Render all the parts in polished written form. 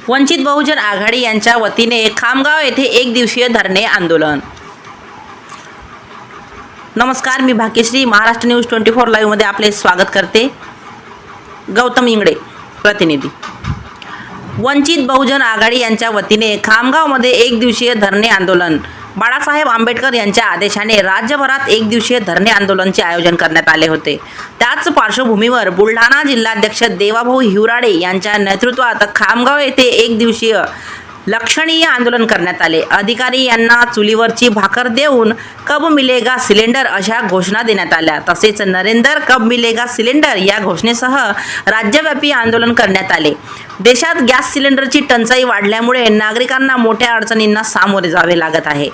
वंचित बहुजन आघाडी यांच्या वतीने खामगाव येथे एक दिवसीय धरणे आंदोलन। नमस्कार, मी भाग्यश्री महाराष्ट्र न्यूज 24 लाईव्ह मध्ये आपले स्वागत करते। गौतम इंगळे प्रतिनिधी। वंचित बहुजन आघाडी यांच्या वतीने खामगावमध्ये एक दिवसीय धरणे आंदोलन। बाळासाहेब आंबेडकर यांच्या आदेशाने राज्यभरात एक दिवसीय धरणे आंदोलनाचे आयोजन करण्यात आले होते। त्याच पार्श्वभूमीवर बुलढाणा जिल्हाध्यक्ष देवाभाऊ हिवराडे यांच्या नेतृत्वात खामगाव येथे एक दिवसीय लक्षणीय आंदोलन करण्यात आले। अधिकारी यांना चुलीवरची भाकर देऊन कब मिलेगा सिलेंडर अशा घोषणा देण्यात आल्या। तसेच नरेंद्र कब मिलेगा सिलेंडर या घोषणेसह राज्यव्यापी आंदोलन करण्यात आले। देशात गॅस सिलेंडरची टंचाई वाढल्यामुळे नागरिकांना मोठ्या अडचणींना सामोरे जावे लागत आहे।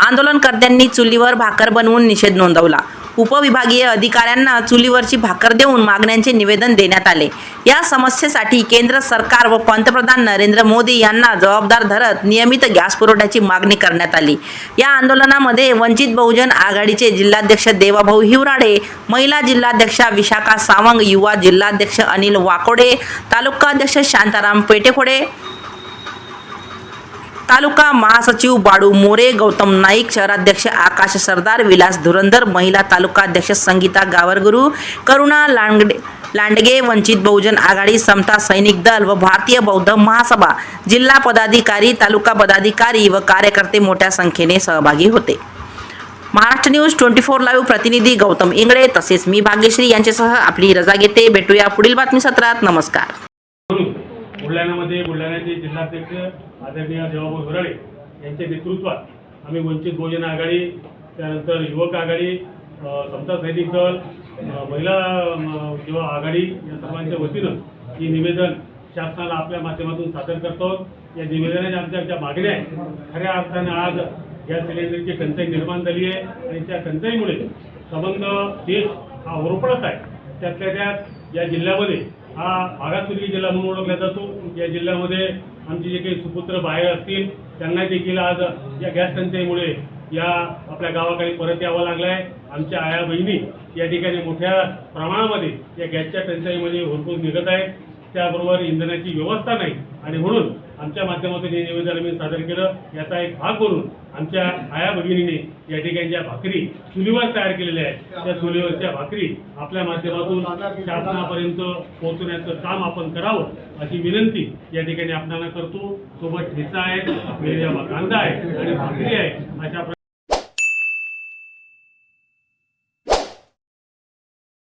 आंदोलनकर्त्यांनी चुलीवर भाकर बनवून निषेध नोंदवला। उपविभागीय अधिकाऱ्यांना चुलीवरची भाकर देऊन मागण्यांचे निवेदन देण्यात आले। या समस्येसाठी केंद्र सरकार व पंतप्रधान नरेंद्र मोदी यांना जबाबदार धरत नियमित गॅस पुरवठ्याची मागणी करण्यात आली। या आंदोलनामध्ये वंचित बहुजन आघाडीचे जिल्हाध्यक्ष देवाभाऊ हिवराडे, महिला जिल्हाध्यक्षा विशाखा सावंग, युवा जिल्हाध्यक्ष अनिल वाकोडे, तालुकाध्यक्ष शांताराम पेटेखोडे, तालुका महासचिव बाळू मोरे, गौतम नाईक, शहराध्यक्ष आकाश सरदार, विलास धुरंधर, महिला तालुकाध्यक्ष संगीता गावरगुरू, करुणा लांडगे, वंचित बहुजन आघाडी, समता सैनिक दल व भारतीय बौद्ध महासभा जिल्हा पदाधिकारी, तालुका पदाधिकारी व कार्यकर्ते मोठ्या संख्येने सहभागी होते। महाराष्ट्र न्यूज 24 लाईव्ह प्रतिनिधी गौतम इंगळे तसेच मी भाग्यश्री यांच्यासह आपली रजा घेते। भेटूया पुढील बातमी सत्रात। नमस्कार। बुलढाण्यामध्ये बुलढाण्याचे जिल्हाध्यक्ष आदरणीय देवाभाऊ हिवराडे यांच्या नेतृत्वात आम्ही वंचित बहुजन आघाडी, त्यानंतर युवक आघाडी, समता सैनिक दल, महिला युवा आघाडी या सर्वांच्या वतीनं ही निवेदन शासनाला आपल्या माध्यमातून सादर करतो। या निवेदनाच्या आमच्या ज्या मागण्या आहेत, खऱ्या अर्थाने आज गॅस सिलेंडरची टंचाई निर्माण झाली आहे आणि त्या टंचाईमुळे संबंध देश हा होरपळत आहे। त्यातल्या त्यात या जिल्ह्यामध्ये हा मागासवर्गीय जिल्हा म्हणून ओळखला जातो। या जिल्ह्यामध्ये आमचे जे काही सुपुत्र बाहेर असतील त्यांना देखील आज या गॅस टंचाईमुळे या आपल्या गावाकडे परत यावं लागलं आहे। आमच्या आया बहिणी या ठिकाणी मोठ्या प्रमाणामध्ये या गॅसच्या टंचाईमध्ये होरपूस निघत आहेत। त्याबरोबर इंधनाची व्यवस्था नाही आणि म्हणून आमच्या माध्यमातून हे निवेदन आम्ही सादर केलं। याचा एक भाग म्हणून आमच्या आया भगिनीने या ठिकाणी ज्या भाकरी चुलीवर तयार केलेल्या आहेत त्या चुलीवरच्या भाकरी आपल्या माध्यमातून शासनापर्यंत पोहोचवण्याचं काम आपण करावं अशी विनंती या ठिकाणी आपल्याला करतो। सोबत ठेचा आहे, कांदा आहे आणि भाकरी आहे अशा